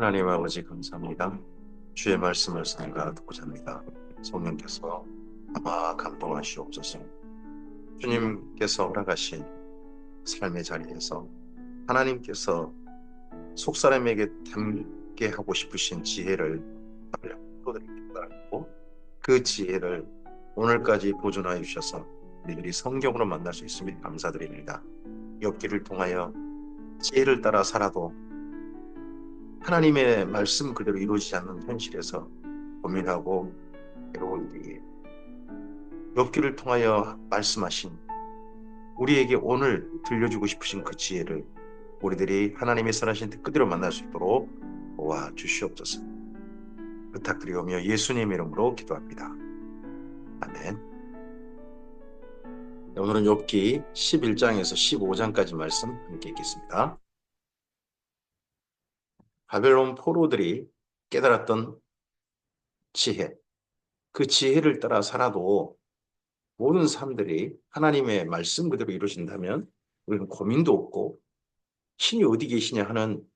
하나님 아버지 감사합니다. 주의 말씀을 생각하고자 합니다. 성령께서 아마 감동하시옵소서. 주님께서 허락하신 삶의 자리에서 하나님께서 속사람에게 담게 하고 싶으신 지혜를 또드리기 바라고, 그 지혜를 오늘까지 보존하여 주셔서 우리들이 성경으로 만날 수 있음을 감사드립니다. 욥기를 통하여 지혜를 따라 살아도 하나님의 말씀 그대로 이루어지지 않는 현실에서 고민하고 괴로울 때에 욥기를 통하여 말씀하신, 우리에게 오늘 들려주고 싶으신 그 지혜를 우리들이 하나님의 선하신 뜻 그대로 만날 수 있도록 도와주시옵소서. 부탁드리오며 예수님 이름으로 기도합니다. 아멘. 오늘은 욥기 11장에서 15장까지 말씀 함께 읽겠습니다. 바벨론 포로들이 깨달았던 지혜, 그 지혜를 따라 살아도 모든 사람들이 하나님의 말씀 그대로 이루어진다면 우리는 고민도 없고 신이 어디 계시냐 하는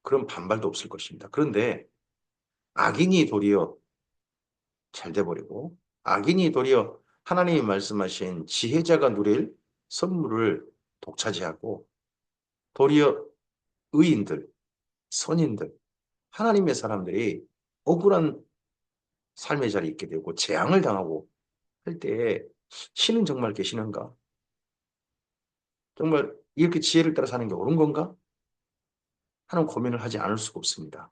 그런 반발도 없을 것입니다. 그런데 악인이 도리어 잘 돼버리고, 악인이 도리어 하나님이 말씀하신 지혜자가 누릴 선물을 독차지하고, 도리어 의인들, 선인들, 하나님의 사람들이 억울한 삶의 자리에 있게 되고 재앙을 당하고 할 때에 신은 정말 계시는가? 정말 이렇게 지혜를 따라 사는 게 옳은 건가? 하는 고민을 하지 않을 수가 없습니다.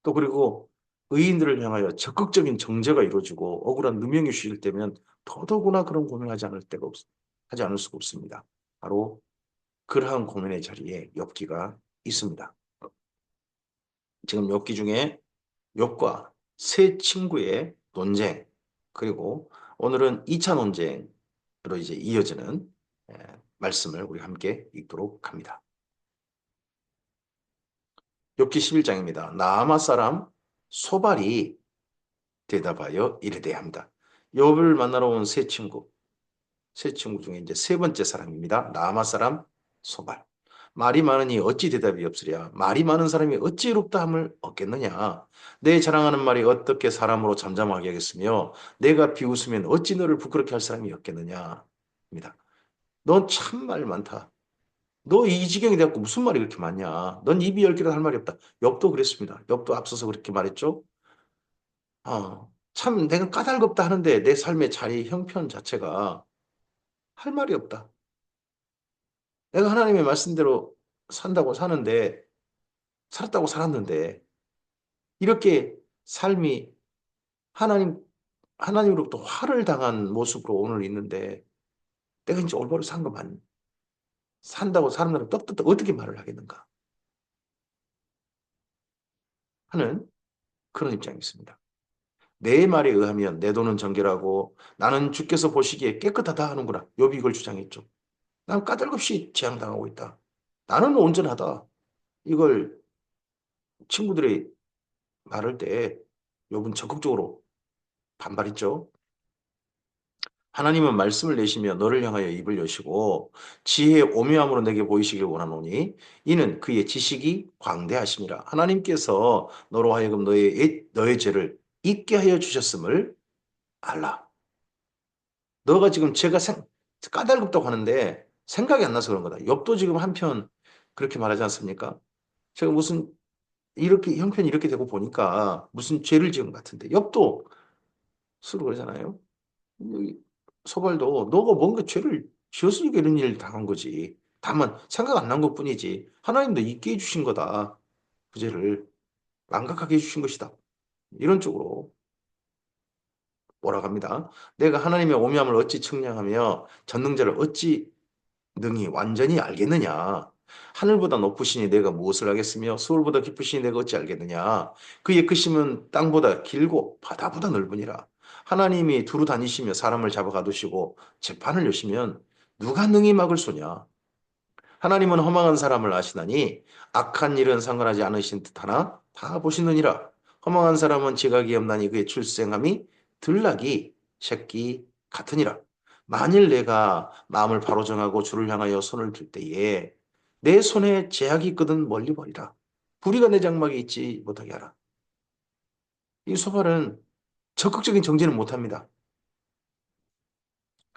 또 그리고 의인들을 향하여 적극적인 정죄가 이루어지고 억울한 누명이 씌일 때면 더더구나 그런 고민하지 하지 않을 수가 없습니다. 바로 그러한 고민의 자리에 욥기가 있습니다. 지금 욥기 중에 욥과 세 친구의 논쟁, 그리고 오늘은 2차 논쟁으로 이제 이어지는 말씀을 우리 함께 읽도록 합니다. 욥기 11장입니다. 나아마 사람 소발이 대답하여 이르되 합니다. 욥을 만나러 온 세 친구 중에 이제 세 번째 사람입니다. 나아마 사람 소발. 말이 많으니 어찌 대답이 없으랴. 말이 많은 사람이 어찌 이롭다함을 얻겠느냐. 내 자랑하는 말이 어떻게 사람으로 잠잠하게 하겠으며 내가 비웃으면 어찌 너를 부끄럽게 할 사람이 없겠느냐. 입니다. 넌 참 말 많다. 너 이 지경이 돼갖고 무슨 말이 그렇게 많냐. 넌 입이 열 개라도 할 말이 없다. 욥도 그랬습니다. 욥도 앞서서 그렇게 말했죠. 참 내가 까닭없다 하는데 내 삶의 자리 형편 자체가 할 말이 없다. 내가 하나님의 말씀대로 산다고 사는데, 살았다고 살았는데, 이렇게 삶이 하나님, 하나님으로부터 화를 당한 모습으로 오늘 있는데, 내가 이제 올바로 산 것만, 산다고 사람들은 떡떡떡 어떻게 말을 하겠는가 하는 그런 입장이 있습니다. 내 말에 의하면 내 돈은 정결하고 나는 주께서 보시기에 깨끗하다 하는구나. 욥이 이걸 주장했죠. 난 까닭없이 재앙당하고 있다. 나는 온전하다. 이걸 친구들이 말할 때 욥은 적극적으로 반발했죠. 하나님은 말씀을 내시며 너를 향하여 입을 여시고 지혜의 오묘함으로 내게 보이시길 원하노니 이는 그의 지식이 광대하심이라. 하나님께서 너로 하여금 너의 죄를 잊게 하여 주셨음을 알라. 너가 지금 까닭없다고 하는데 생각이 안 나서 그런 거다. 욥도 지금 한편 그렇게 말하지 않습니까? 제가 무슨 이렇게 형편이 이렇게 되고 보니까 무슨 죄를 지은 것 같은데, 욥도 스스로 그러잖아요. 소발도 너가 뭔가 죄를 지었으니까 이런 일을 당한 거지. 다만 생각 안 난 것뿐이지. 하나님도 있게 해주신 거다. 그 죄를 망각하게 해주신 것이다. 이런 쪽으로 몰아갑니다. 내가 하나님의 오묘함을 어찌 측량하며 전능자를 어찌 능히 완전히 알겠느냐. 하늘보다 높으시니 내가 무엇을 하겠으며 서울보다 깊으시니 내가 어찌 알겠느냐. 그의 크심은 땅보다 길고 바다보다 넓으니라. 하나님이 두루 다니시며 사람을 잡아 가두시고 재판을 여시면 누가 능히 막을 소냐. 하나님은 허망한 사람을 아시나니 악한 일은 상관하지 않으신 듯하나 다 보시느니라. 허망한 사람은 지각이 없나니 그의 출생함이 들나기 새끼 같으니라. 만일 내가 마음을 바로 정하고 주를 향하여 손을 들 때에 내 손에 제약이 있거든 멀리 버리라. 불의가 내 장막에 있지 못하게 하라. 이 소발은 적극적인 정죄는 못합니다.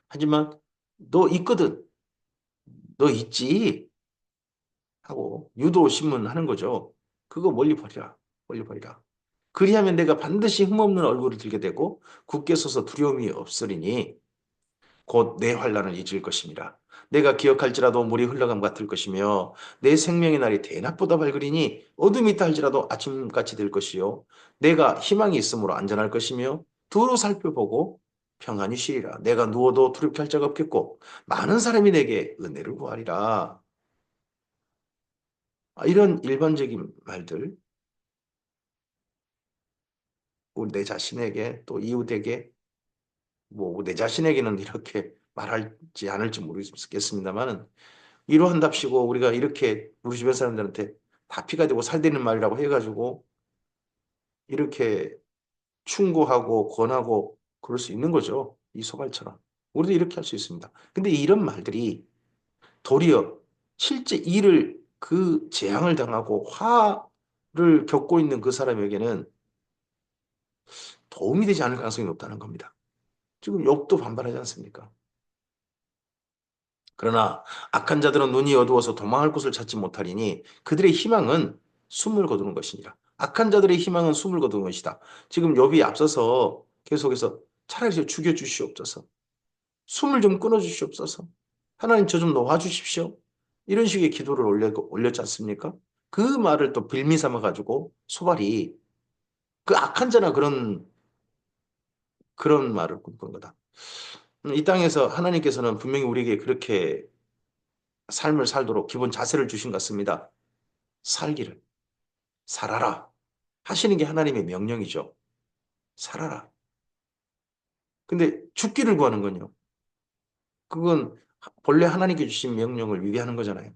하지만 너 있거든. 너 있지. 하고 유도 신문하는 거죠. 그거 멀리 버리라. 멀리 버리라. 그리하면 내가 반드시 흠없는 얼굴을 들게 되고 굳게 서서 두려움이 없으리니 곧 내 환난을 잊을 것입니다. 내가 기억할지라도 물이 흘러감 같을 것이며 내 생명의 날이 대낮보다 밝으리니 어둠이 있다 할지라도 아침같이 될 것이요 내가 희망이 있으므로 안전할 것이며 두루 살펴보고 평안히 쉬리라. 내가 누워도 두렵게 할 자가 없겠고 많은 사람이 내게 은혜를 구하리라. 이런 일반적인 말들 우리 내 자신에게 또 이웃에게 뭐 내 자신에게는 이렇게 말할지 않을지 모르겠습니다만은 이러한답시고 우리가 이렇게 우리 주변 사람들한테 다 피가 되고 살되는 말이라고 해가지고 이렇게 충고하고 권하고 그럴 수 있는 거죠. 이 소발처럼. 우리도 이렇게 할 수 있습니다. 근데 이런 말들이 도리어 실제 일을 그 재앙을 당하고 화를 겪고 있는 그 사람에게는 도움이 되지 않을 가능성이 높다는 겁니다. 지금 욥도 반발하지 않습니까? 그러나 악한 자들은 눈이 어두워서 도망할 곳을 찾지 못하리니 그들의 희망은 숨을 거두는 것이니라. 악한 자들의 희망은 숨을 거두는 것이다. 지금 욥이 앞서서 계속해서 차라리 저 죽여주시옵소서. 숨을 좀 끊어주시옵소서. 하나님 저 좀 놓아주십시오. 이런 식의 기도를 올렸지 않습니까? 그 말을 또 빌미 삼아 가지고 소발이 그 악한 자나 그런 말을 꿈꾼 거다. 이 땅에서 하나님께서는 분명히 우리에게 그렇게 삶을 살도록 기본 자세를 주신 것 같습니다. 살기를, 살아라. 하시는 게 하나님의 명령이죠. 살아라. 근데 죽기를 구하는 건요. 그건 본래 하나님께 주신 명령을 위배하는 거잖아요.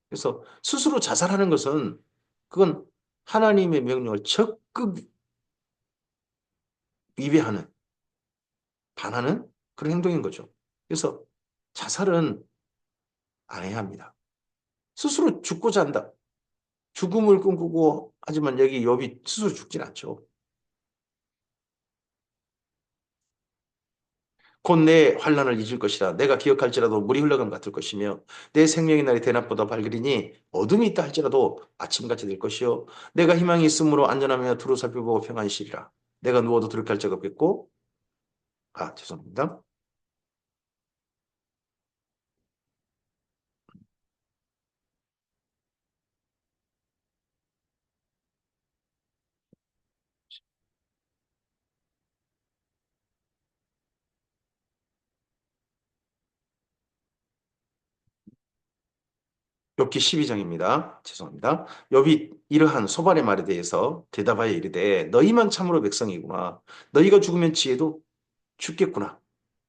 그래서 스스로 자살하는 것은 그건 하나님의 명령을 적극 위배하는, 반하는 그런 행동인 거죠. 그래서 자살은 안 해야 합니다. 스스로 죽고자 한다. 죽음을 꿈꾸고 하지만 여기 욥이 스스로 죽진 않죠. 곧 내 환난을 잊을 것이라. 내가 기억할지라도 물이 흘러감 같을 것이며 내 생명의 날이 대낮보다 밝으리니 어둠이 있다 할지라도 아침같이 될 것이요 내가 희망이 있으므로 안전하며 두루 살펴보고 평안히 쉬리라. 내가 누워도 두렵게 할 자가 없겠고 죄송합니다. 욥기 12장입니다. 죄송합니다. 욥이 이러한 소발의 말에 대해서 대답하여 이르되 너희만 참으로 백성이구나. 너희가 죽으면 지혜도 죽겠구나.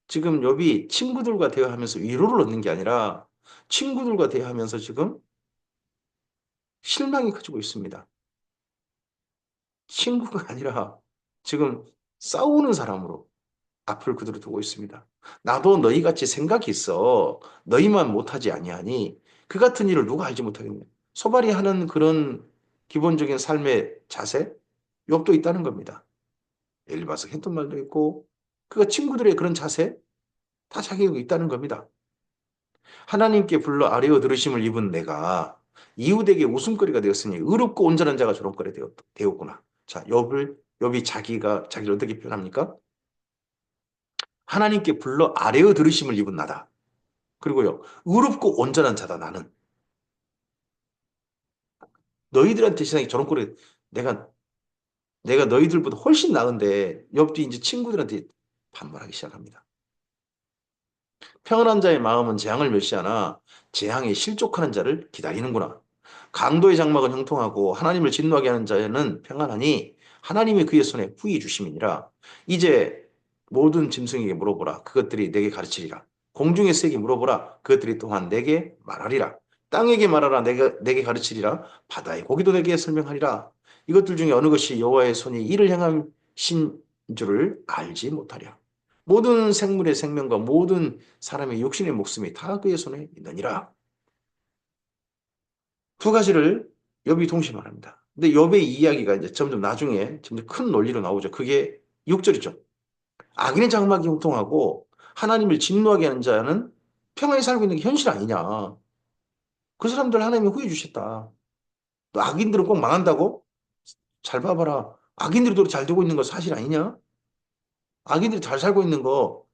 지금 욥이 친구들과 대화하면서 위로를 얻는 게 아니라 친구들과 대화하면서 지금 실망이 커지고 있습니다. 친구가 아니라 지금 싸우는 사람으로 앞을 그대로 두고 있습니다. 나도 너희같이 생각이 있어. 너희만 못하지 아니하니 그 같은 일을 누가 알지 못하겠냐. 소발이 하는 그런 기본적인 삶의 자세, 욥도 있다는 겁니다. 엘리바스 했던 말도 있고 그가 친구들의 그런 자세 다 자기가 있다는 겁니다. 하나님께 불러 아뢰어 들으심을 입은 내가 이웃에게 웃음거리가 되었으니 의롭고 온전한 자가 조롱거리 되었구나. 자, 욥이 자기를 어떻게 표현합니까? 하나님께 불러 아뢰어 들으심을 입은 나다. 그리고요, 의롭고 온전한 자다 나는. 너희들한테 세상에 조롱거리 내가 내가 너희들보다 훨씬 나은데 욥이 이제 친구들한테 반말하기 시작합니다. 평안한 자의 마음은 재앙을 멸시하나 재앙에 실족하는 자를 기다리는구나. 강도의 장막은 형통하고 하나님을 진노하게 하는 자는 평안하니 하나님의 그의 손에 후히 주심이니라. 이제 모든 짐승에게 물어보라. 그것들이 내게 가르치리라. 공중의 새에게 물어보라. 그것들이 또한 내게 말하리라. 땅에게 말하라. 내게 가르치리라. 바다의 고기도 내게 설명하리라. 이것들 중에 어느 것이 여호와의 손이 이를 행하신 줄을 알지 못하랴. 모든 생물의 생명과 모든 사람의 육신의 목숨이 다 그의 손에 있느니라. 두 가지를 욥이 동시에 말합니다. 근데 욥의 이야기가 이제 점점 나중에 점점 큰 논리로 나오죠. 그게 6절이죠. 악인의 장막이 형통하고 하나님을 진노하게 하는 자는 평안히 살고 있는 게 현실 아니냐. 그 사람들 하나님이 후회 주셨다. 또 악인들은 꼭 망한다고? 잘 봐봐라. 악인들이 더 잘 되고 있는 거 사실 아니냐? 악인들이 잘 살고 있는 거,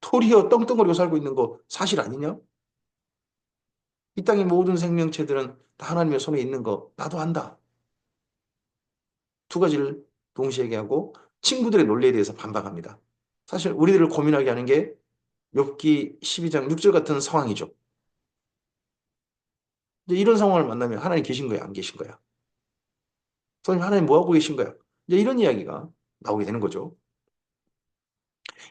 토리어 떵떵거리고 살고 있는 거 사실 아니냐? 이 땅의 모든 생명체들은 다 하나님의 손에 있는 거 나도 안다. 두 가지를 동시에 얘기하고 친구들의 논리에 대해서 반박합니다. 사실 우리들을 고민하게 하는 게 욥기 12장 6절 같은 상황이죠. 이제 이런 상황을 만나면 하나님 계신 거야, 안 계신 거야? 선생님, 하나님 뭐 하고 계신 거야? 이제 이런 이야기가 나오게 되는 거죠.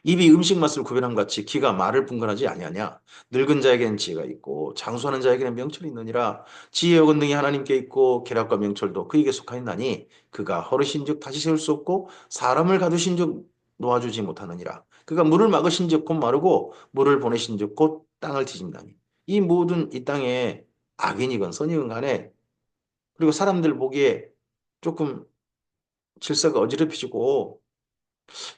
입이 음식 맛을 구별함 같이 귀가 말을 분간하지 아니하냐. 늙은 자에게는 지혜가 있고 장수하는 자에게는 명철이 있느니라. 지혜의 권능이 하나님께 있고 계략과 명철도 그에게 속하였나니 그가 허르신즉 다시 세울 수 없고 사람을 가두신즉 놓아주지 못하느니라. 그가 물을 막으신즉 곧 마르고 물을 보내신즉 곧 땅을 뒤집나니. 이 모든 이 땅에 악인이건 선이건 간에 그리고 사람들 보기에 조금 질서가 어지럽히지고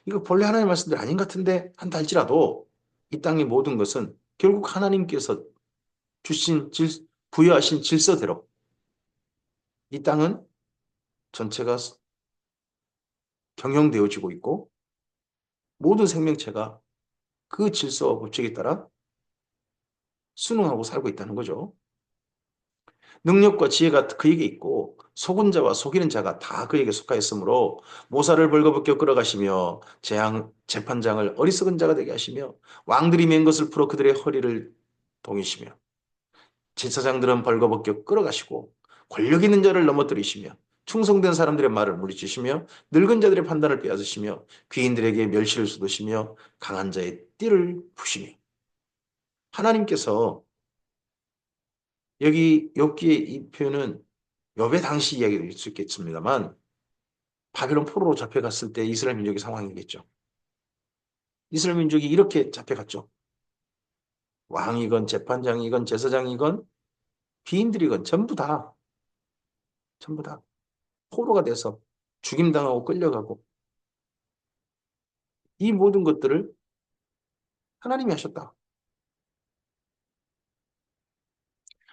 이거 본래 하나님의 말씀들 아닌 것 같은데 한다 할지라도 이 땅의 모든 것은 결국 하나님께서 주신 부여하신 질서대로 이 땅은 전체가 경영되어지고 있고 모든 생명체가 그 질서와 법칙에 따라 순응하고 살고 있다는 거죠. 능력과 지혜가 그에게 있고 속은 자와 속이는 자가 다 그에게 속하였으므로 모사를 벌거벗겨 끌어가시며 재판장을 어리석은 자가 되게 하시며 왕들이 맨 것을 풀어 그들의 허리를 동이시며 제사장들은 벌거벗겨 끌어가시고 권력 있는 자를 넘어뜨리시며 충성된 사람들의 말을 물리치시며 늙은 자들의 판단을 빼앗으시며 귀인들에게 멸시를 쏟으시며 강한 자의 띠를 푸시며 하나님께서 여기 욥기의 이 표현은 욥의 당시 이야기일 수 있겠습니다만 바벨론 포로로 잡혀갔을 때 이스라엘 민족의 상황이겠죠. 이스라엘 민족이 이렇게 잡혀갔죠. 왕이건 재판장이건 제사장이건 귀인들이건 전부 다 포로가 돼서 죽임당하고 끌려가고 이 모든 것들을 하나님이 하셨다.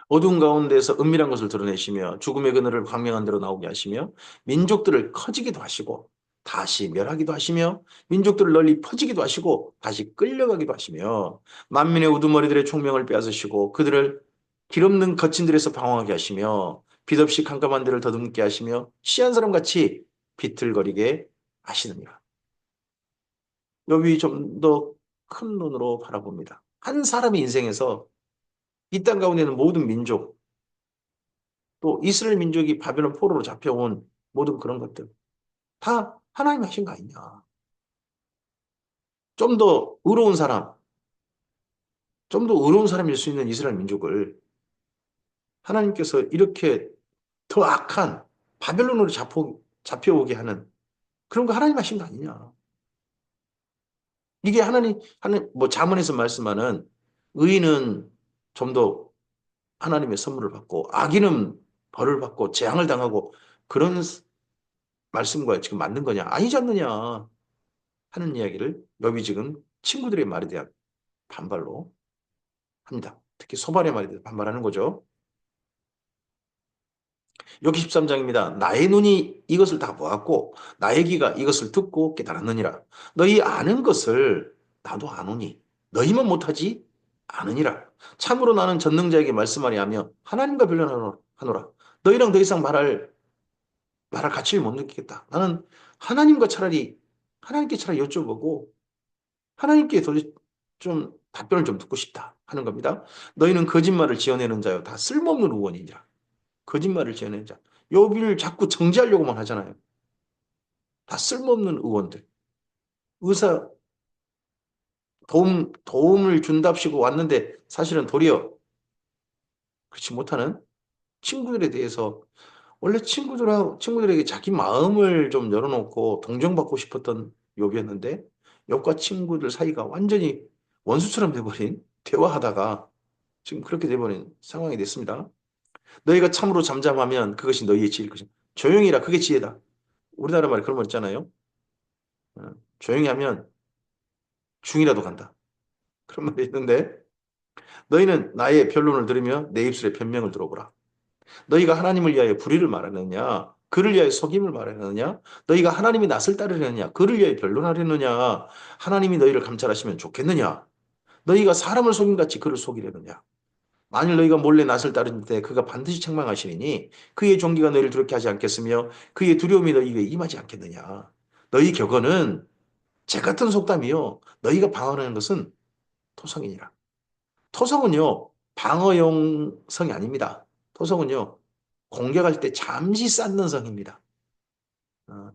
어두운 가운데서 은밀한 것을 드러내시며 죽음의 그늘을 광명한 대로 나오게 하시며 민족들을 커지기도 하시고 다시 멸하기도 하시며 민족들을 널리 퍼지기도 하시고 다시 끌려가기도 하시며 만민의 우두머리들의 총명을 빼앗으시고 그들을 길 없는 거친들에서 방황하게 하시며 빛 없이 캄캄한 데를 더듬게 하시며 시한 사람같이 비틀거리게 하시느니라. 여기 좀 더 큰 눈으로 바라봅니다. 한 사람의 인생에서 이 땅 가운데 있는 모든 민족, 또 이스라엘 민족이 바벨론 포로로 잡혀온 모든 그런 것들 다 하나님 하신 거 아니냐. 좀 더 의로운 사람, 좀 더 의로운 사람일 수 있는 이스라엘 민족을 하나님께서 이렇게 더 악한 바벨론으로 잡혀오게 하는 그런 거 하나님 하신 거 아니냐. 이게 뭐 잠언에서 말씀하는 의인은 좀 더 하나님의 선물을 받고 악인은 벌을 받고 재앙을 당하고 그런 말씀과 지금 맞는 거냐? 아니지 않느냐 하는 이야기를 욥이 지금 친구들의 말에 대한 반발로 합니다. 특히 소발의 말에 대해서 반발하는 거죠. 여기 13장입니다. 나의 눈이 이것을 다 보았고 나의 귀가 이것을 듣고 깨달았느니라. 너희 아는 것을 나도 아노니 너희만 못하지 않으니라. 참으로 나는 전능자에게 말씀하리 하며 하나님과 변론하노라. 너희랑 더 이상 말할 가치를 못 느끼겠다. 나는 하나님께 차라리 여쭤보고 하나님께 좀 답변을 좀 듣고 싶다 하는 겁니다. 너희는 거짓말을 지어내는 자요 다 쓸모없는 의원이니라. 거짓말을 지어내는 자. 여기를 자꾸 정지하려고만 하잖아요. 다 쓸모없는 의원들. 의사 도움을 준답시고 왔는데 사실은 도리어 그렇지 못하는 친구들에 대해서 원래 친구들에게 자기 마음을 좀 열어놓고 동정받고 싶었던 욥이었는데 욥과 친구들 사이가 완전히 원수처럼 돼버린 대화하다가 지금 그렇게 돼버린 상황이 됐습니다. 너희가 참으로 잠잠하면 그것이 너희의 지혜일 것이다. 조용히라 그게 지혜다. 우리나라 말에 그런 말 있잖아요. 어, 조용히 하면 중이라도 간다. 그런 말이 있는데 너희는 나의 변론을 들으며 내 입술의 변명을 들어보라. 너희가 하나님을 위하여 불의를 말하느냐? 그를 위하여 속임을 말하느냐? 너희가 하나님이 낯을 따르려느냐? 그를 위하여 변론하려느냐? 하나님이 너희를 감찰하시면 좋겠느냐? 너희가 사람을 속임같이 그를 속이려느냐? 만일 너희가 몰래 낯을 따를 때 그가 반드시 책망하시리니 그의 종기가 너희를 두렵게 하지 않겠으며 그의 두려움이 너희에게 임하지 않겠느냐? 너희 격언은 재 같은 속담이요. 너희가 방언하는 것은 토성이니라. 토성은요, 방어용 성이 아닙니다. 토성은요, 공격할 때 잠시 쌓는 성입니다. 어,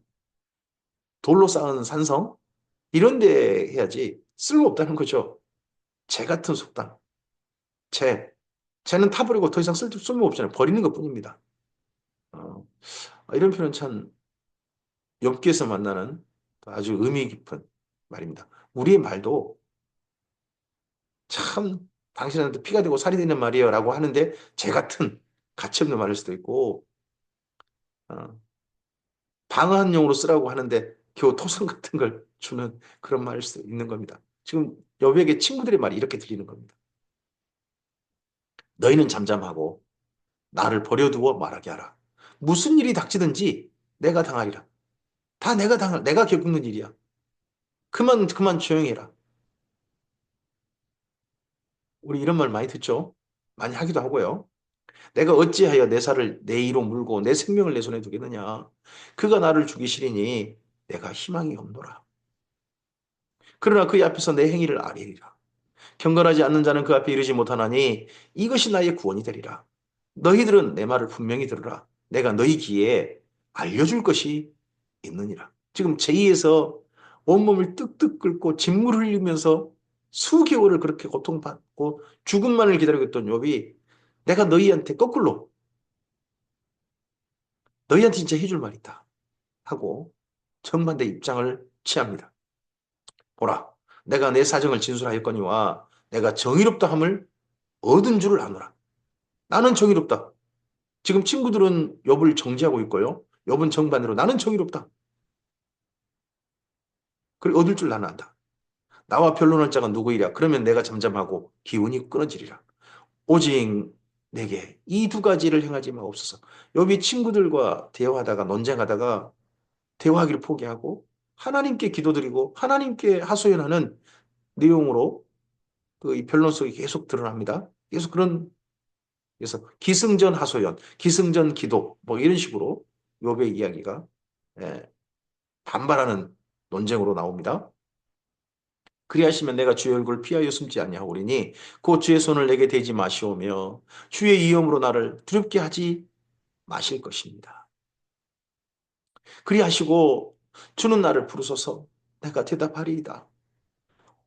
돌로 쌓은 산성? 이런 데 해야지 쓸모없다는 거죠. 재 같은 속담. 재. 재는 타버리고 더 이상 쓸모없잖아요. 버리는 것 뿐입니다. 어, 이런 표현 참 엽기에서 만나는 아주 의미 깊은 말입니다. 우리의 말도 참 당신한테 피가 되고 살이 되는 말이에요 라고 하는데 재 같은 가치 없는 말일 수도 있고 어, 방어한용으로 쓰라고 하는데 겨우 토성 같은 걸 주는 그런 말일 수도 있는 겁니다. 지금 여백의 친구들의 말이 이렇게 들리는 겁니다. 너희는 잠잠하고 나를 버려두어 말하게 하라. 무슨 일이 닥치든지 내가 당하리라. 다 내가 겪는 일이야. 그만 조용히 해라. 우리 이런 말 많이 듣죠? 많이 하기도 하고요. 내가 어찌하여 내 살을 내 이로 물고 내 생명을 내 손에 두겠느냐. 그가 나를 죽이시리니 내가 희망이 없노라. 그러나 그의 앞에서 내 행위를 아뢰리라. 경건하지 않는 자는 그 앞에 이르지 못하나니 이것이 나의 구원이 되리라. 너희들은 내 말을 분명히 들으라. 내가 너희 귀에 알려줄 것이 있느니라. 지금 제2에서 온몸을 뜩뜩 끓고 진물 흘리면서 수개월을 그렇게 고통받고 죽음만을 기다리고 있던 욥이 내가 너희한테 거꾸로 너희한테 진짜 해줄 말 있다 하고 정반대 입장을 취합니다. 보라, 내가 내 사정을 진술하였거니와 내가 정의롭다 함을 얻은 줄을 아노라. 나는 정의롭다. 지금 친구들은 욥을 정죄하고 있고요. 욥은 정반대로 나는 정의롭다. 그리고 얻을 줄 나는 안다. 나와 변론할 자가 누구이랴? 그러면 내가 잠잠하고 기운이 끊어지리라. 오직 내게 이 두 가지를 행하지 마옵소서. 욥이 친구들과 대화하다가 논쟁하다가 대화하기를 포기하고 하나님께 기도드리고 하나님께 하소연하는 내용으로 그 변론 속에 계속 드러납니다. 계속 그런 그래서 기승전 하소연, 기승전 기도 뭐 이런 식으로 욥의 이야기가 예, 반발하는 논쟁으로 나옵니다. 그리하시면 내가 주의 얼굴을 피하여 숨지 아니하오리니 곧 주의 손을 내게 대지 마시오며 주의 이름으로 나를 두렵게 하지 마실 것입니다. 그리하시고 주는 나를 부르소서 내가 대답하리이다.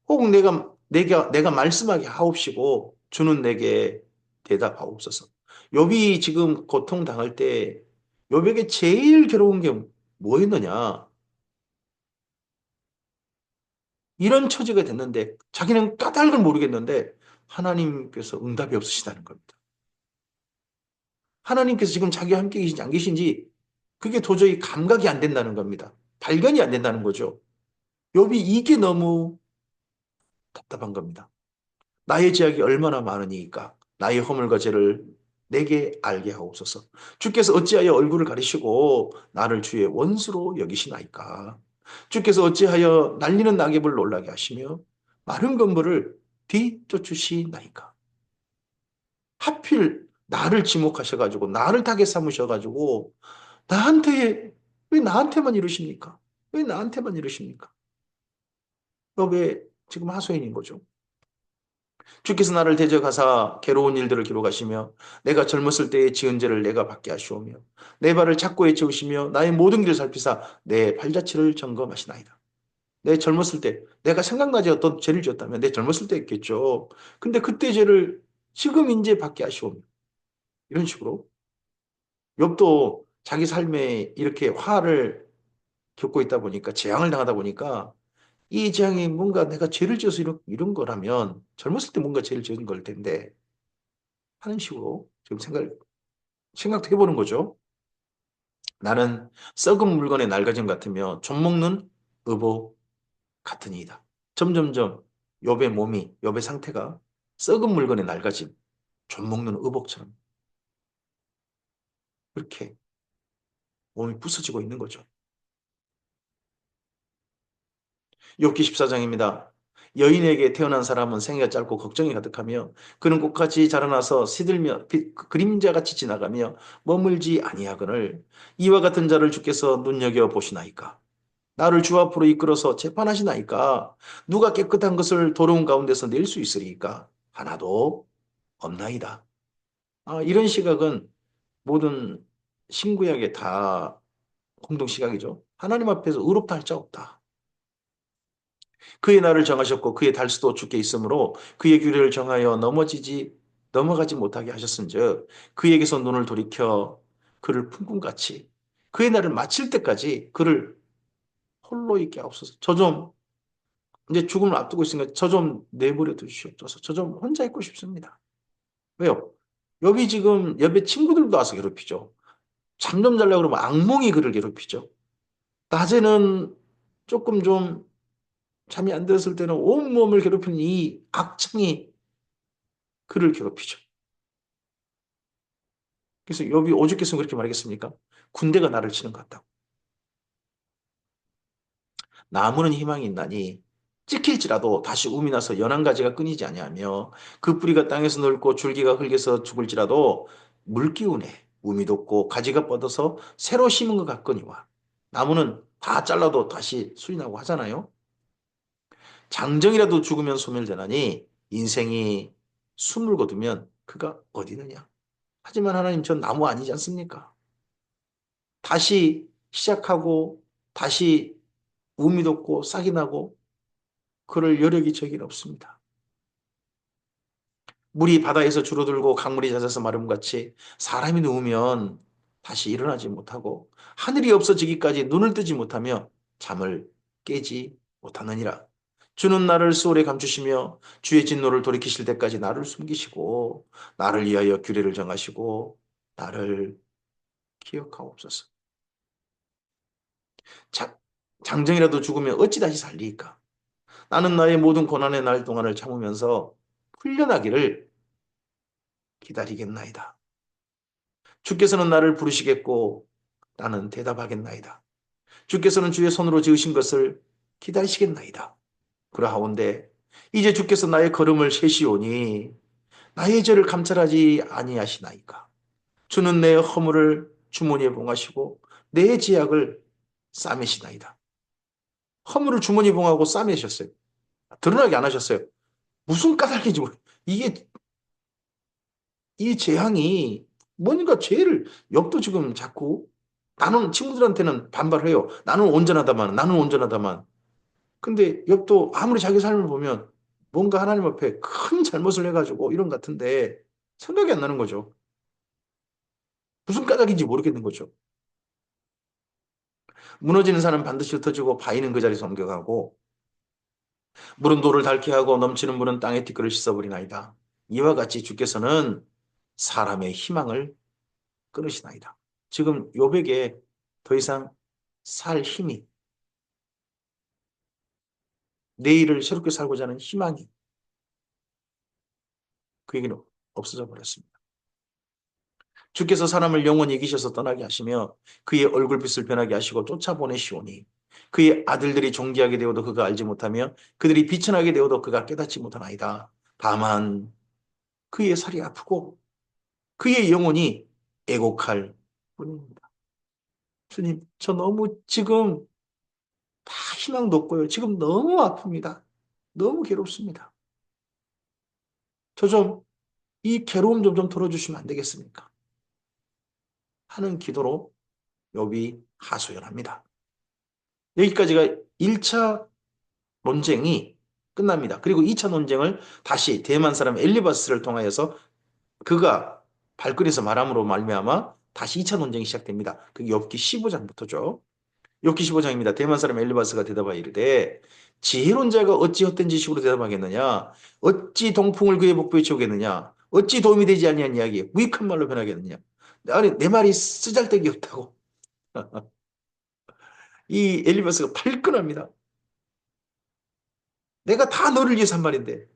혹 내가 말씀하게 하옵시고 주는 내게 대답하옵소서. 욥이 지금 고통 당할 때 욥에게 제일 괴로운 게 뭐였느냐? 이런 처지가 됐는데 자기는 까닭을 모르겠는데 하나님께서 응답이 없으시다는 겁니다. 하나님께서 지금 자기와 함께 계신지 안 계신지 그게 도저히 감각이 안 된다는 겁니다. 발견이 안 된다는 거죠. 욥이 이게 너무 답답한 겁니다. 나의 죄악이 얼마나 많으니까 나의 허물과 죄를 내게 알게 하옵소서. 주께서 어찌하여 얼굴을 가리시고 나를 주의 원수로 여기시나이까. 주께서 어찌하여 날리는 낙엽을 놀라게 하시며 마른 건물을 뒤쫓으시나이까. 하필 나를 지목하셔가지고 나를 타겟 삼으셔가지고 나한테 왜 나한테만 이러십니까? 왜 나한테만 이러십니까? 왜 지금 하소연인 거죠. 주께서 나를 대적하사 괴로운 일들을 기록하시며 내가 젊었을 때의 지은 죄를 내가 받게 하시오며 내 발을 착고에 채우시며 나의 모든 길을 살피사 내 발자취를 점검하시나이다. 내 젊었을 때 내가 생각나지 어떤 죄를 지었다면 내 젊었을 때 했겠죠. 근데 그때 죄를 지금 이제 받게 하시오며 이런 식으로 욥도 자기 삶에 이렇게 화를 겪고 있다 보니까 재앙을 당하다 보니까 이 재앙이 뭔가 내가 죄를 지어서 이런 거라면 젊었을 때 뭔가 죄를 지은 걸 텐데 하는 식으로 지금 생각을 생각도 해보는 거죠. 나는 썩은 물건의 낡아짐 같으며 좀 먹는 의복 같으니이다. 점점점 욥의 상태가 썩은 물건의 낡아짐, 좀 먹는 의복처럼 그렇게 몸이 부서지고 있는 거죠. 욥기 14장입니다. 여인에게 태어난 사람은 생애가 짧고 걱정이 가득하며 그는 꽃같이 자라나서 시들며 그림자같이 지나가며 머물지 아니하거늘 이와 같은 자를 주께서 눈여겨 보시나이까. 나를 주 앞으로 이끌어서 재판하시나이까. 누가 깨끗한 것을 도로운 가운데서 낼 수 있으리까. 하나도 없나이다. 이런 시각은 모든 신구약에 다 공동 시각이죠. 하나님 앞에서 의롭다 할 자 없다. 그의 날을 정하셨고 그의 달수도 주께 있으므로 그의 규례를 정하여 넘어가지 못하게 하셨은즉 그에게서 눈을 돌이켜 그를 품꿈같이 그의 날을 마칠 때까지 그를 홀로 있게 하옵소서. 저 좀 이제 죽음을 앞두고 있으니까 저 좀 내버려 두시옵소서. 저 좀 혼자 있고 싶습니다. 왜요? 여기 지금 옆에 친구들도 와서 괴롭히죠. 잠 좀 자려고 그러면 악몽이 그를 괴롭히죠. 낮에는 조금 좀 잠이 안 들었을 때는 온몸을 괴롭히는 이 악청이 그를 괴롭히죠. 그래서 욥이 오죽했으면 그렇게 말하겠습니까? 군대가 나를 치는 것 같다고. 나무는 희망이 있나니 찍힐지라도 다시 움이 나서 연한 가지가 끊이지 아니하며 그 뿌리가 땅에서 넓고 줄기가 흙에서 죽을지라도 물기운에 움이 돋고 가지가 뻗어서 새로 심은 것 같거니와 나무는 다 잘라도 다시 수리나고 하잖아요. 장정이라도 죽으면 소멸되나니 인생이 숨을 거두면 그가 어디느냐. 하지만 하나님 전 나무 아니지 않습니까? 다시 시작하고 다시 우미 돋고 싹이 나고 그럴 여력이 저에게는 없습니다. 물이 바다에서 줄어들고 강물이 잦아서 마름같이 사람이 누우면 다시 일어나지 못하고 하늘이 없어지기까지 눈을 뜨지 못하며 잠을 깨지 못하느니라. 주는 나를 수월에 감추시며 주의 진노를 돌이키실 때까지 나를 숨기시고 나를 위하여 규례를 정하시고 나를 기억하옵소서. 자, 장정이라도 죽으면 어찌 다시 살리이까? 나는 나의 모든 고난의 날 동안을 참으면서 풀려나기를 기다리겠나이다. 주께서는 나를 부르시겠고 나는 대답하겠나이다. 주께서는 주의 손으로 지으신 것을 기다리시겠나이다. 그러하온데 이제 주께서 나의 걸음을 세시오니 나의 죄를 감찰하지 아니하시나이까. 주는 내 허물을 주머니에 봉하시고 내 죄악을 싸매시나이다. 허물을 주머니에 봉하고 싸매셨어요. 드러나게 안 하셨어요. 무슨 까닭인지 모르. 이게 이 재앙이 뭔가 죄를 욥도 지금 자꾸 나는 친구들한테는 반발해요. 나는 온전하다만. 근데 욥도 아무리 자기 삶을 보면 뭔가 하나님 앞에 큰 잘못을 해가지고 이런 것 같은데 생각이 안 나는 거죠. 무슨 까닭인지 모르겠는 거죠. 무너지는 산은 반드시 흩어지고 바위는 그 자리에서 옮겨가고 물은 돌을 닳게 하고 넘치는 물은 땅의 티끌을 씻어버리나이다. 이와 같이 주께서는 사람의 희망을 끊으시나이다. 지금 요백에 더 이상 살 힘이, 내일을 새롭게 살고자 하는 희망이 그에게는 없어져 버렸습니다. 주께서 사람을 영원히 이기셔서 떠나게 하시며 그의 얼굴빛을 변하게 하시고 쫓아보내시오니 그의 아들들이 존귀하게 되어도 그가 알지 못하며 그들이 비천하게 되어도 그가 깨닫지 못하나이다. 다만 그의 살이 아프고 그의 영혼이 애곡할 뿐입니다. 주님, 저 너무 지금 다 희망도 없고요. 지금 너무 아픕니다. 너무 괴롭습니다. 저 좀, 이 괴로움 좀 덜어주시면 안 되겠습니까? 하는 기도로 욥이 하소연합니다. 여기까지가 1차 논쟁이 끝납니다. 그리고 2차 논쟁을 다시 대만 사람 엘리바스를 통하여서 그가 발걸에서 말함으로 말미암아 다시 2차 논쟁이 시작됩니다. 그게 욥기 15장부터죠. 욥기 15장입니다. 대만 사람 엘리바스가 대답하여 이르되 지혜로운 자가 어찌 헛된 지식으로 대답하겠느냐? 어찌 동풍을 그의 복부에 채우겠느냐? 어찌 도움이 되지 아니한 이야기에 무익한 말로 변하겠느냐? 아니, 내 말이 쓰잘데기 없다고. 이 엘리바스가 발끈합니다. 내가 다 너를 위해서 한 말인데.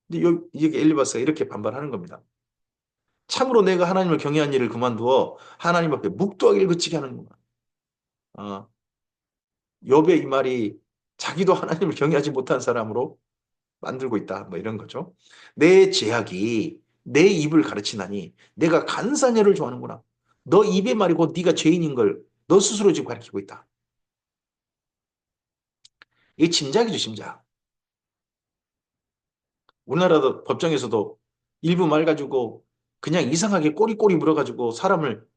근데 이게 엘리바스가 이렇게 반발하는 겁니다. 참으로 내가 하나님을 경외한 일을 그만두어 하나님 앞에 묵도하기를 그치게 하는구나. 어, 욥의 이 말이 자기도 하나님을 경외하지 못한 사람으로 만들고 있다. 뭐 이런 거죠. 내 죄악이 내 입을 가르치나니 내가 간사녀를 좋아하는구나. 너 입의 말이 곧 네가 죄인인 걸 너 스스로 지금 가르치고 있다. 이게 짐작이죠, 짐작. 우리나라도 법정에서도 일부 말 가지고 그냥 이상하게 꼬리꼬리 물어가지고 사람을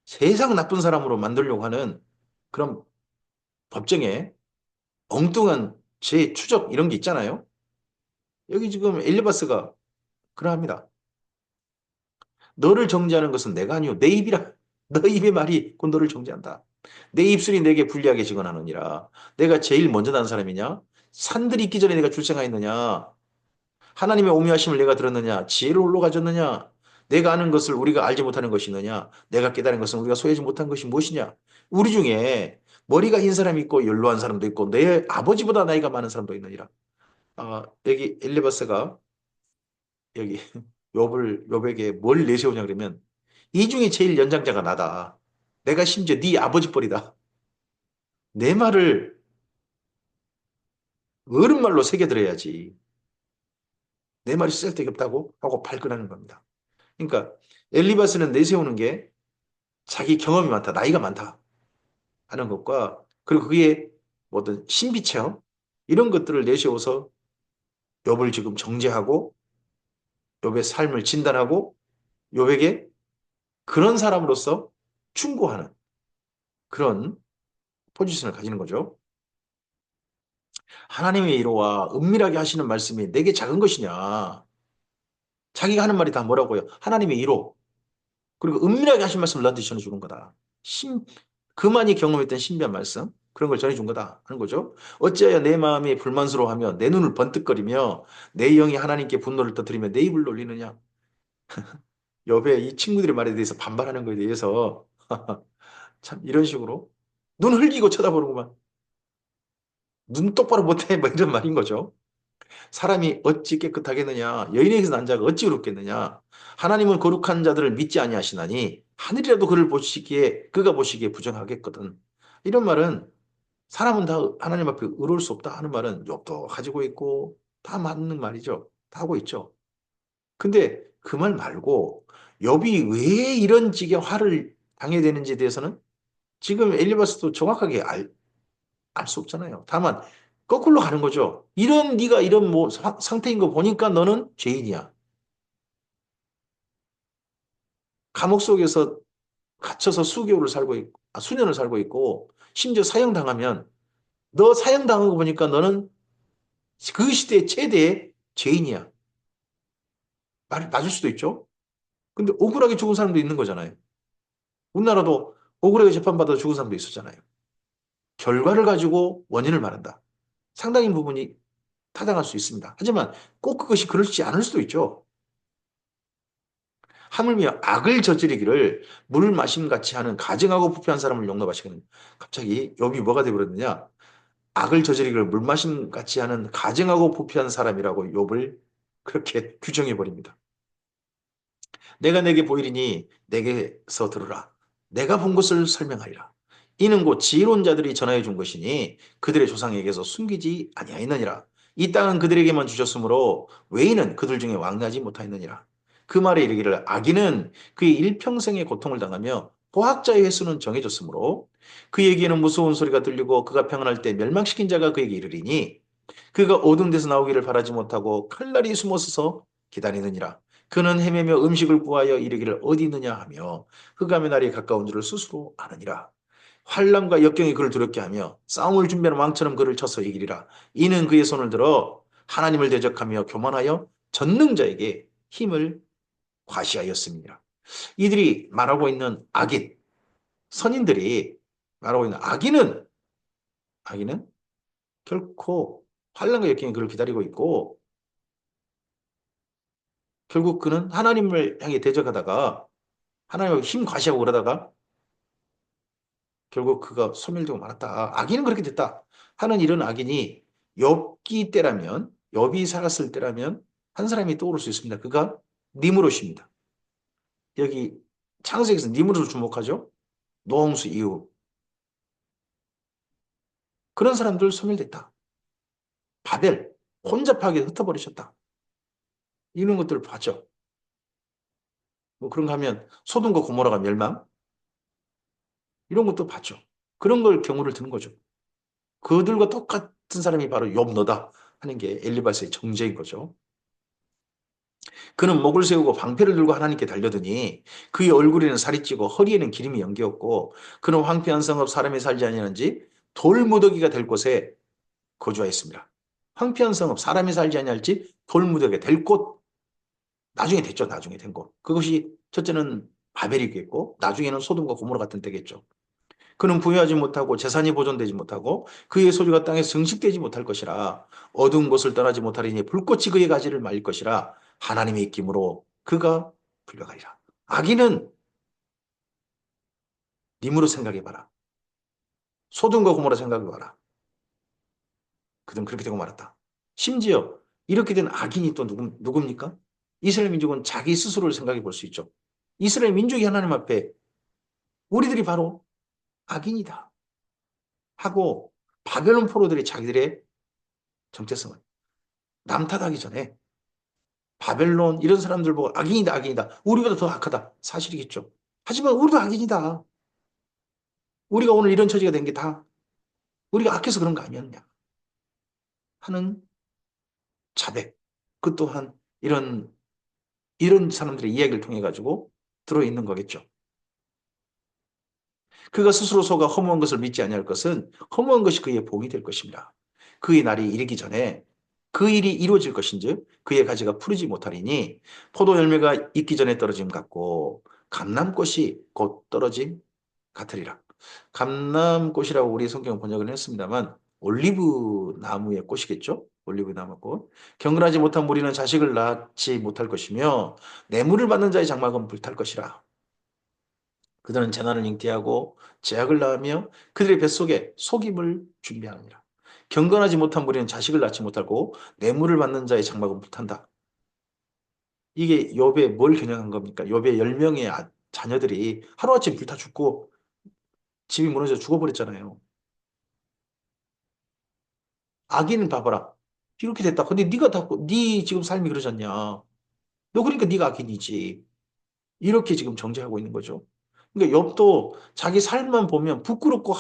세상 나쁜 사람으로 만들려고 하는 그런 법정에 엉뚱한 제 추적 이런 게 있잖아요. 여기 지금 엘리바스가 그러합니다. 너를 정죄하는 것은 내가 아니오. 내 입이라. 너 입의 말이 곧 너를 정죄한다. 내 입술이 내게 불리하게 증언하느니라. 내가 제일 먼저 난 사람이냐? 산들이 있기 전에 내가 출생하였느냐? 하나님의 오묘하심을 내가 들었느냐? 지혜를 홀로 가졌느냐? 내가 아는 것을 우리가 알지 못하는 것이 있느냐? 내가 깨달은 것은 우리가 소유하지 못한 것이 무엇이냐? 우리 중에 머리가 흰 사람이 있고 연로한 사람도 있고 내 아버지보다 나이가 많은 사람도 있느니라. 여기 엘리바스가 여기 욥에게 뭘 내세우냐 그러면 이 중에 제일 연장자가 나다. 내가 심지어 네 아버지 뻘이다. 내 말을 어른말로 새겨들어야지. 내 말이 쓸데기 없다고 하고 발끈하는 겁니다. 그러니까 엘리바스는 내세우는 게 자기 경험이 많다, 나이가 많다 하는 것과 그리고 그게 뭐 어떤 신비체험 이런 것들을 내세워서 욥을 지금 정죄하고 욥의 삶을 진단하고 욥에게 그런 사람으로서 충고하는 그런 포지션을 가지는 거죠. 하나님의 이로와 은밀하게 하시는 말씀이 내게 작은 것이냐. 자기가 하는 말이 다 뭐라고요? 하나님의 이로. 그리고 은밀하게 하신 말씀을 너한테 전해주는 거다. 신, 그만이 경험했던 신비한 말씀. 그런 걸 전해준 거다. 하는 거죠. 어찌하여 내 마음이 불만스러워하며 내 눈을 번뜩거리며 내 영이 하나님께 분노를 터뜨리며 내 입을 놀리느냐. 여배 이 친구들의 말에 대해서 반발하는 거에 대해서 참 이런 식으로 눈 흘기고 쳐다보는구만. 눈 똑바로 못해. 뭐 이런 말인 거죠. 사람이 어찌 깨끗하겠느냐? 여인에게서 난 자가 어찌 의롭겠느냐? 하나님은 거룩한 자들을 믿지 아니하시나니 하늘이라도 그를 보시기에 그가 보시기에 부정하겠거든. 이런 말은 사람은 다 하나님 앞에 의로울 수 없다 하는 말은 욥도 가지고 있고 다 맞는 말이죠. 다 하고 있죠. 근데 그 말 말고 욥이 왜 이런 식의 화를 당해야 되는지에 대해서는 지금 엘리바스도 정확하게 알 수 없잖아요. 다만 거꾸로 가는 거죠. 이런 네가 이런 뭐 상태인 거 보니까 너는 죄인이야. 감옥 속에서 갇혀서 수개월을 살고 있고, 수년을 살고 있고, 심지어 사형당하면 너 사형당한 거 보니까 너는 그 시대의 최대의 죄인이야. 맞을 수도 있죠. 근데 억울하게 죽은 사람도 있는 거잖아요. 우리나라도 억울하게 재판받아 죽은 사람도 있었잖아요. 결과를 가지고 원인을 말한다. 상당히 부분이 타당할 수 있습니다. 하지만 꼭 그것이 그렇지 않을 수도 있죠. 하물며 악을 저지르기를 물 마심 같이 하는 가증하고 부패한 사람을 용납하시거든요. 갑자기 욥이 뭐가 되어버렸느냐? 악을 저지르기를 물 마심 같이 하는 가증하고 부패한 사람이라고 욥을 그렇게 규정해 버립니다. 내가 내게 보이리니 내게서 들으라. 내가 본 것을 설명하리라. 이는 곧 지혜로운 자들이 전하여 준 것이니 그들의 조상에게서 숨기지 아니하였느니라. 이 땅은 그들에게만 주셨으므로 외인은 그들 중에 왕래하지 못하였느니라. 그 말에 이르기를 악인은 그의 일평생의 고통을 당하며 포학자의 횟수는 정해졌으므로 그에게는 무서운 소리가 들리고 그가 평안할 때 멸망시킨 자가 그에게 이르리니 그가 어두운 데서 나오기를 바라지 못하고 칼날이 숨어서서 기다리느니라. 그는 헤매며 음식을 구하여 이르기를 어디 있느냐 하며 흑암의 날이 가까운 줄을 스스로 아느니라. 환란과 역경이 그를 두렵게 하며 싸움을 준비하는 왕처럼 그를 쳐서 이기리라. 이는 그의 손을 들어 하나님을 대적하며 교만하여 전능자에게 힘을 과시하였습니다. 이들이 말하고 있는 악인, 선인들이 말하고 있는 악인은 결코 환란과 역경이 그를 기다리고 있고 결국 그는 하나님을 향해 대적하다가 하나님을 힘 과시하고 그러다가 결국 그가 소멸되고 말았다. 악인은 그렇게 됐다. 하는 이런 악인이 욥기 때라면, 욥이 살았을 때라면 한 사람이 떠오를 수 있습니다. 그가 니므롯입니다. 여기 창세기에서 니므롯을 주목하죠. 노홍수 이후 그런 사람들 소멸됐다. 바벨 혼잡하게 흩어버리셨다. 이런 것들을 봤죠. 뭐 그런가 하면 소돔과 고모라가 멸망 이런 것도 봤죠. 그런 걸 경우를 드는 거죠. 그들과 똑같은 사람이 바로 욥 너다 하는 게 엘리바스의 정죄인 거죠. 그는 목을 세우고 방패를 들고 하나님께 달려드니 그의 얼굴에는 살이 찌고 허리에는 기름이 연기었고 그는 황폐한 성읍 사람이 살지 아니하는지 돌무더기가 될 곳에 거주하였습니다. 황폐한 성읍 사람이 살지 아니할지 돌무더기가 될 곳 나중에 됐죠. 나중에 된 곳. 그것이 첫째는 바벨이겠고 나중에는 소돔과 고모라 같은 때겠죠. 그는 부유하지 못하고 재산이 보존되지 못하고 그의 소유가 땅에 증식되지 못할 것이라 어두운 곳을 떠나지 못하리니 불꽃이 그의 가지를 말릴 것이라 하나님의 입김으로 그가 불려가리라. 악인은 님으로 생각해봐라. 소돔과 고모라 생각해봐라. 그들은 그렇게 되고 말았다. 심지어 이렇게 된 악인이 또 누굽니까? 이스라엘 민족은 자기 스스로를 생각해 볼 수 있죠. 이스라엘 민족이 하나님 앞에 우리들이 바로 악인이다 하고 바벨론 포로들이 자기들의 정체성을 남탓하기 전에 바벨론 이런 사람들 보고 악인이다 악인이다 우리보다 더 악하다 사실이겠죠. 하지만 우리도 악인이다. 우리가 오늘 이런 처지가 된 게 다 우리가 악해서 그런 거 아니었냐 하는 자백. 그 또한 이런 사람들의 이야기를 통해 가지고 들어있는 거겠죠. 그가 스스로 속아 허무한 것을 믿지 아니할 것은 허무한 것이 그의 복이 될 것입니다. 그의 날이 이르기 전에 그 일이 이루어질 것인즉 그의 가지가 푸르지 못하리니 포도 열매가 익기 전에 떨어짐 같고 감람꽃이 곧 떨어짐 같으리라. 감람꽃이라고 우리 성경은 번역을 했습니다만 올리브 나무의 꽃이겠죠? 올리브 나무 꽃. 경건하지 못한 무리는 자식을 낳지 못할 것이며 뇌물을 받는 자의 장막은 불탈 것이라. 그들은 재난을 잉태하고 제약을 낳으며 그들의 뱃속에 속임을 준비하느니라. 경건하지 못한 무리는 자식을 낳지 못하고 뇌물을 받는 자의 장막은 불탄다. 이게 욥의 뭘 겨냥한 겁니까? 욥의 10명의 자녀들이 하루아침에 불타 죽고 집이 무너져 죽어버렸잖아요. 악인은 봐봐라. 이렇게 됐다. 근데 네 지금 삶이 그러잖냐. 너 그러니까 네가 악인이지. 이렇게 지금 정죄하고 있는 거죠. 그러니까 욥도 자기 삶만 보면 부끄럽고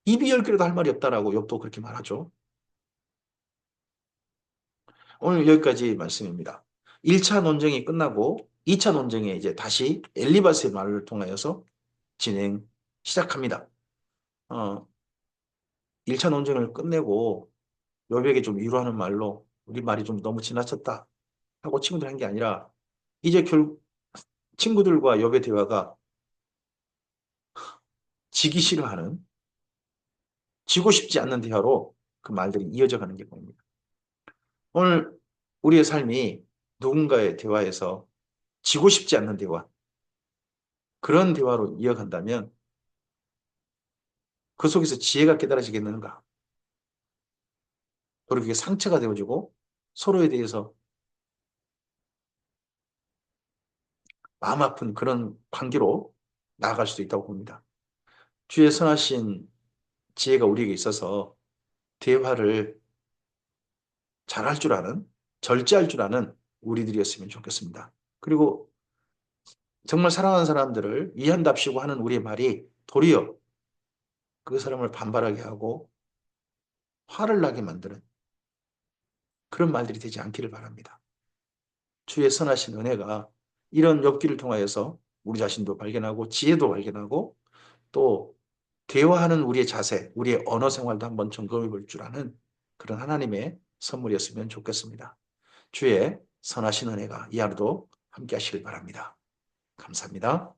입이 열 개라도 할 말이 없다라고 욥도 그렇게 말하죠. 오늘 여기까지 말씀입니다. 1차 논쟁이 끝나고 2차 논쟁에 이제 다시 엘리바스의 말을 통하여서 진행 시작합니다. 어, 1차 논쟁을 끝내고 욥에게 좀 위로하는 말로 우리 말이 좀 너무 지나쳤다 하고 친구들 한 게 아니라 이제 친구들과 욥의 대화가 지기 싫어하는 지고 싶지 않는 대화로 그 말들이 이어져 가는 게 보입니다. 오늘 우리의 삶이 누군가의 대화에서 지고 싶지 않는 대화, 그런 대화로 이어간다면 그 속에서 지혜가 깨달아지겠는가? 그리고 그게 상처가 되어지고 서로에 대해서 마음 아픈 그런 관계로 나아갈 수도 있다고 봅니다. 주의 선하신 지혜가 우리에게 있어서 대화를 잘할 줄 아는, 절제할 줄 아는 우리들이었으면 좋겠습니다. 그리고 정말 사랑하는 사람들을 위한답시고 하는 우리의 말이 도리어 그 사람을 반발하게 하고 화를 나게 만드는 그런 말들이 되지 않기를 바랍니다. 주의 선하신 은혜가 이런 엽기를 통하여서 우리 자신도 발견하고 지혜도 발견하고 또 대화하는 우리의 자세, 우리의 언어 생활도 한번 점검해 볼 줄 아는 그런 하나님의 선물이었으면 좋겠습니다. 주의 선하신 은혜가 이 하루도 함께 하시길 바랍니다. 감사합니다.